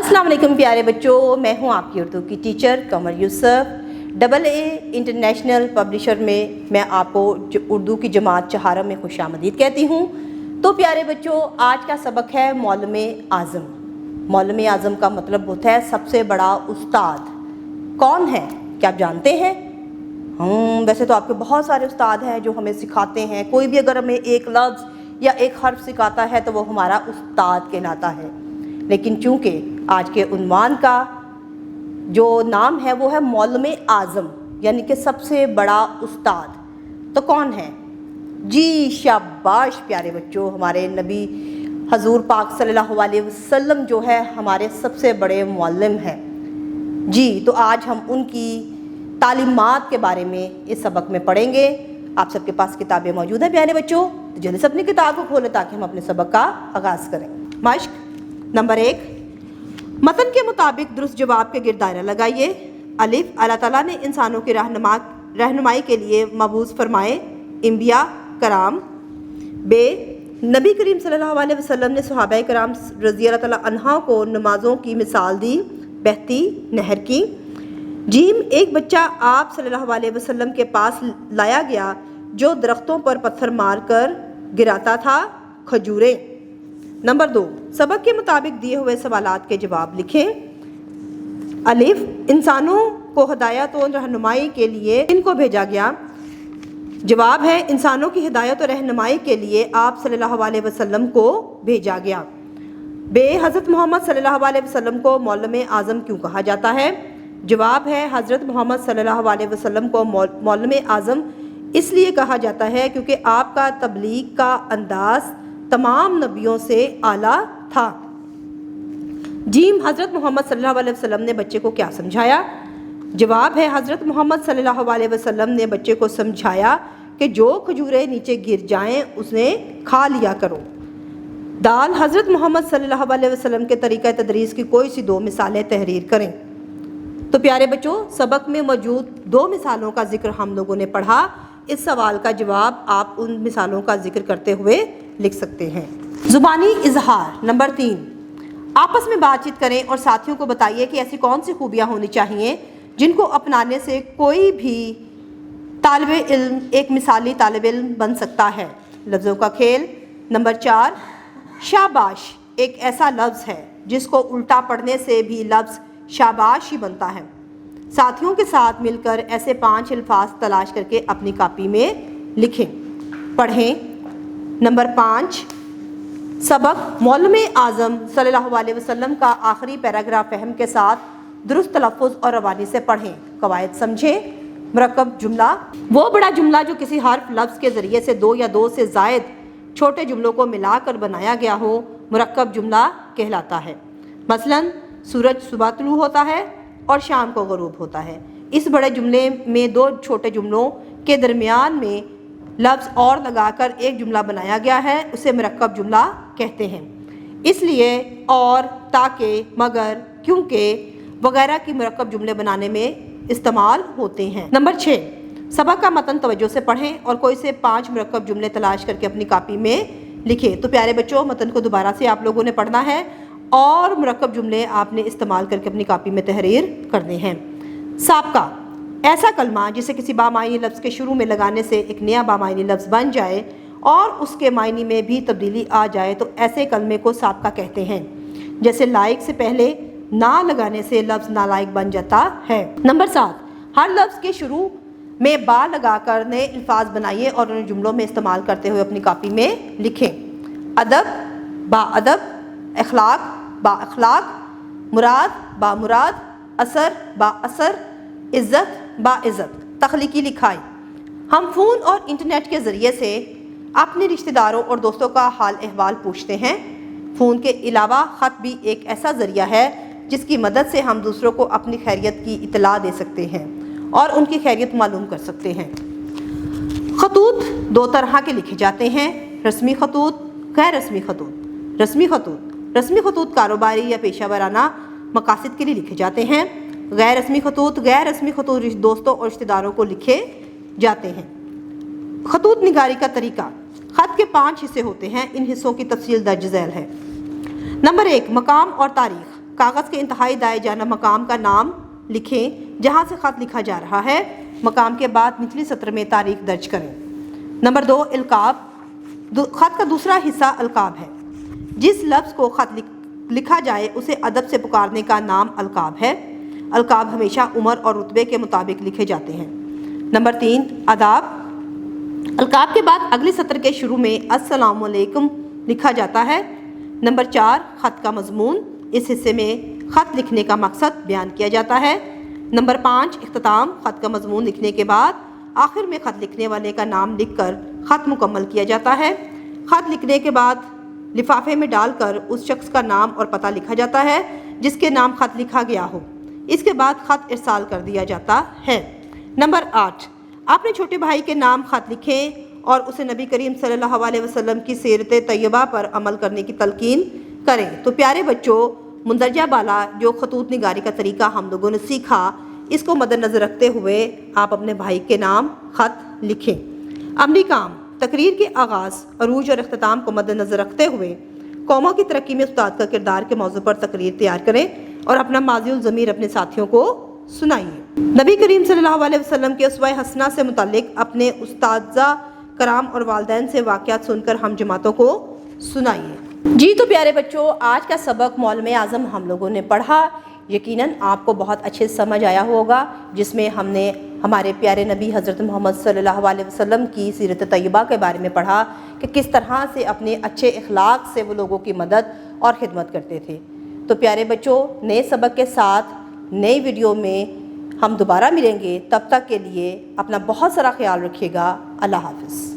अस्सलाम वालेकुम प्यारे बच्चों, मैं हूं आपकी उर्दू की टीचर कमर यूसुफ। AA इंटरनेशनल पब्लिशर में मैं आपको उर्दू की जमात चहारम में खुशामदीद कहती हूं। तो प्यारे बच्चों, आज का सबक है मौलम आज़म। मौलम आज़म का मतलब होता है सबसे बड़ा उस्ताद। कौन है, क्या आप जानते हैं? वैसे तो आपके बहुत सारे उस्ताद हैं जो हमें सिखाते हैं। कोई भी अगर हमें एक लफ्ज़ या एक हर्फ सिखाता है तो वो हमारा उस्ताद कहलाता है। लेकिन चूँकि आज के उन्वान का जो नाम है वो है मौलम आज़म, यानी कि सबसे बड़ा उस्ताद। तो कौन है? जी शाबाश प्यारे बच्चों, हमारे नबी हजूर पाक सल्लल्लाहु अलैहि वसल्लम जो है हमारे सबसे बड़े मौलम हैं जी। तो आज हम उनकी तालीमात के बारे में इस सबक में पढ़ेंगे। आप सबके पास किताबें मौजूद हैं प्यारे बच्चों, तो जल्दी से अपनी किताब को खोलें ताकि हम अपने सबक का आगाज़ करें। मश्क नंबर 1, मतन के मुताबिक दुरुस्त जवाब के गिर्द दायरा लगाइए। अलिफ, अल्लाह ताला ने इंसानों की रहनुमाई के लिए मबूस फरमाए अंबिया कराम। बे, नबी करीम सल्लल्लाहु अलैहि वसल्लम ने सहाबा कराम रज़ी अल्लाह ताला अन्हा को नमाज़ों की मिसाल दी, बहती नहर की। जीम, एक बच्चा आप सल्लल्लाहु अलैहि वसल्लम के पास लाया गया जो दरख्तों पर पत्थर मारकर गिराता था, खजूरें। नंबर 2, सबक के मुताबिक दिए हुए सवालात के जवाब लिखें। अलिफ, इंसानों को हिदायत और रहनुमाई के लिए इनको भेजा गया। जवाब है इंसानों की हिदायत और रहनुमाई के लिए आप सल्लल्लाहु अलैहि वसल्लम को भेजा गया। बे, हज़रत मोहम्मद सल्लल्लाहु अलैहि वसल्लम को मौलम आज़म क्यों कहा जाता है? जवाब है हज़रत मोहम्मद सल्लल्लाहु अलैहि वसल्लम को मौलम आज़म इसलिए कहा जाता है क्योंकि आपका तबलीग का अंदाज़ तमाम नबियों से आला था। जीम, हज़रत मोहम्मद सल्लल्लाहु अलैहि वसल्लम ने बच्चे को क्या समझाया? जवाब है हज़रत मोहम्मद सल्लल्लाहु अलैहि वसल्लम ने बच्चे को समझाया कि जो खजूरें नीचे गिर जाएं उसे खा लिया करो। दाल, हज़रत मोहम्मद सल्लल्लाहु अलैहि वसल्लम के तरीक़ा तदरीस की कोई सी 2 मिसालें तहरीर करें। तो प्यारे बच्चों, सबक में मौजूद 2 मिसालों का जिक्र हम लोगों ने पढ़ा। इस सवाल का जवाब आप उन मिसालों का जिक्र करते हुए लिख सकते हैं। ज़ुबानी इजहार नंबर 3, आपस में बातचीत करें और साथियों को बताइए कि ऐसी कौन सी खूबियाँ होनी चाहिए जिनको अपनाने से कोई भी तालिब इल्म एक मिसाली तालिब इल्म बन सकता है। लफ्ज़ों का खेल। नंबर 4, शाबाश एक ऐसा लफ्ज़ है जिसको उल्टा पढ़ने से भी लफ्ज़ शाबाश ही बनता है। साथियों के साथ मिलकर ऐसे 5 अल्फाज तलाश करके अपनी कापी में लिखें, पढ़ें। नंबर 5, सबक मौलम आज़म सल्लल्लाहु अलैहि वसल्लम का आखिरी पैराग्राफ फहम के साथ दुरुस्त तलफ़्फ़ुज़ और रवानी से पढ़ें। कवायद समझें। मुरक्कब जुमला, वो बड़ा जुमला जो किसी हर्फ लफ्ज़ के ज़रिए से 2 या 2 से ज़ायद छोटे जुमलों को मिलाकर बनाया गया हो, मुरक्कब जुमला कहलाता है। मसलन सूरज सुबह तुलू होता है और शाम को ग़ुरूब होता है। इस बड़े जुमले में 2 छोटे जुमलों के दरमियान में लफ्ज़ और लगाकर एक जुमला बनाया गया है, उसे मुरक्कब जुमला कहते हैं। इसलिए और, ताकि, मगर, क्योंकि वगैरह की मुरक्कब जुमले बनाने में इस्तेमाल होते हैं। नंबर 6, सबक का मतन तवज्जो से पढ़ें और कोई से 5 मुरक्कब जुमले तलाश करके अपनी कापी में लिखें। तो प्यारे बच्चों, मतन को दोबारा से आप लोगों ने पढ़ना है और मुरक्कब जुमले आपने इस्तेमाल करके अपनी कापी में तहरीर करने हैं। साबका, ऐसा कलमा जिसे किसी बामायनी लफ्ज़ के शुरू में लगाने से एक नया बामायनी लफ्ज़ बन जाए और उसके मायने में भी तब्दीली आ जाए तो ऐसे कलमे को साबका कहते हैं। जैसे लायक से पहले ना लगाने से लफ्ज़ नालायक बन जाता है। नंबर 7, हर लफ्ज़ के शुरू में बा लगाकर नए अल्फाज बनाइए और उन्हें जुमलों में इस्तेमाल करते हुए अपनी कापी में लिखें। अदब, बा अदब, अखलाक, बा अखलाक, मुराद, बा मुराद, असर, बा असर, इज़्ज़त, बा इज़्ज़त। तख्लीकी लिखाई, हम फ़ोन और इंटरनेट के ज़रिए से अपने रिश्तेदारों और दोस्तों का हाल अहवाल पूछते हैं। फ़ोन के अलावा ख़त भी एक ऐसा ज़रिया है जिसकी मदद से हम दूसरों को अपनी खैरियत की इत्तला दे सकते हैं और उनकी खैरियत मालूम कर सकते हैं। खतूत 2 तरह के लिखे जाते हैं, रस्मी खतूत, गैर रस्मी खतूत। रस्मी खतूत कारोबारी या पेशा वराना मकासद के लिए लिखे जाते हैं। गैर रस्मी खतूत दोस्तों और रिश्तेदारों को लिखे जाते हैं। खतूत निगारी का तरीका, खत के 5 हिस्से होते हैं। इन हिस्सों की तफसील दर्ज झैल है। नंबर 1, मकाम और तारीख। کاغذ کے انتہائی دائیں جانب مقام کا نام لکھیں جہاں سے خط لکھا جا رہا ہے۔ مقام کے بعد نچلی سطر میں تاریخ درج کریں۔ نمبر 2، القاب۔ خط کا دوسرا حصہ القاب ہے۔ جس لفظ کو خط لکھا جائے اسے ادب سے پکارنے کا نام القاب ہے۔ القاب ہمیشہ عمر اور رتبے کے مطابق لکھے جاتے ہیں۔ نمبر 3، آداب۔ القاب کے بعد اگلی سطر کے شروع میں السلام علیکم لکھا جاتا ہے۔ نمبر 4، خط کا مضمون۔ اس حصے میں خط لکھنے کا مقصد بیان کیا جاتا ہے۔ نمبر 5، اختتام۔ خط کا مضمون لکھنے کے بعد آخر میں خط لکھنے والے کا نام لکھ کر خط مکمل کیا جاتا ہے۔ خط لکھنے کے بعد لفافے میں ڈال کر اس شخص کا نام اور پتہ لکھا جاتا ہے جس کے نام خط لکھا گیا ہو۔ اس کے بعد خط ارسال کر دیا جاتا ہے۔ نمبر 8، اپنے چھوٹے بھائی کے نام خط لکھیں اور اسے نبی کریم صلی اللہ علیہ وسلم کی سیرت طیبہ پر عمل کرنے کی تلقین کریں۔ تو پیارے بچوں، مندرجہ بالا جو خطوط نگاری کا طریقہ ہم لوگوں نے سیکھا، اس کو مد نظر رکھتے ہوئے آپ اپنے بھائی کے نام خط لکھیں۔ عملی کام: تقریر کے آغاز، عروج اور اختتام کو مد نظر رکھتے ہوئے قوموں کی ترقی میں استاد کا کردار کے موضوع پر تقریر تیار کریں اور اپنا ماضی الضمیر اپنے ساتھیوں کو سنائیے۔ نبی کریم صلی اللہ علیہ وسلم کے اسوہ حسنہ سے متعلق اپنے اساتذہ کرام اور والدین سے واقعات سن کر ہم جماعتوں کو سنائیے۔ جی تو پیارے بچوں، آج کا سبق معلم اعظم ہم لوگوں نے پڑھا۔ یقیناً آپ کو بہت اچھے سمجھ آیا ہوگا، جس میں ہم نے ہمارے پیارے نبی حضرت محمد صلی اللہ علیہ وسلم کی سیرت طیبہ کے بارے میں پڑھا کہ کس طرح سے اپنے اچھے اخلاق سے وہ لوگوں کی مدد اور خدمت کرتے تھے۔ تو پیارے بچوں، نئے سبق کے ساتھ نئی ویڈیو میں ہم دوبارہ ملیں گے۔ تب تک کے لیے اپنا بہت سارا خیال رکھیے گا۔ اللہ حافظ۔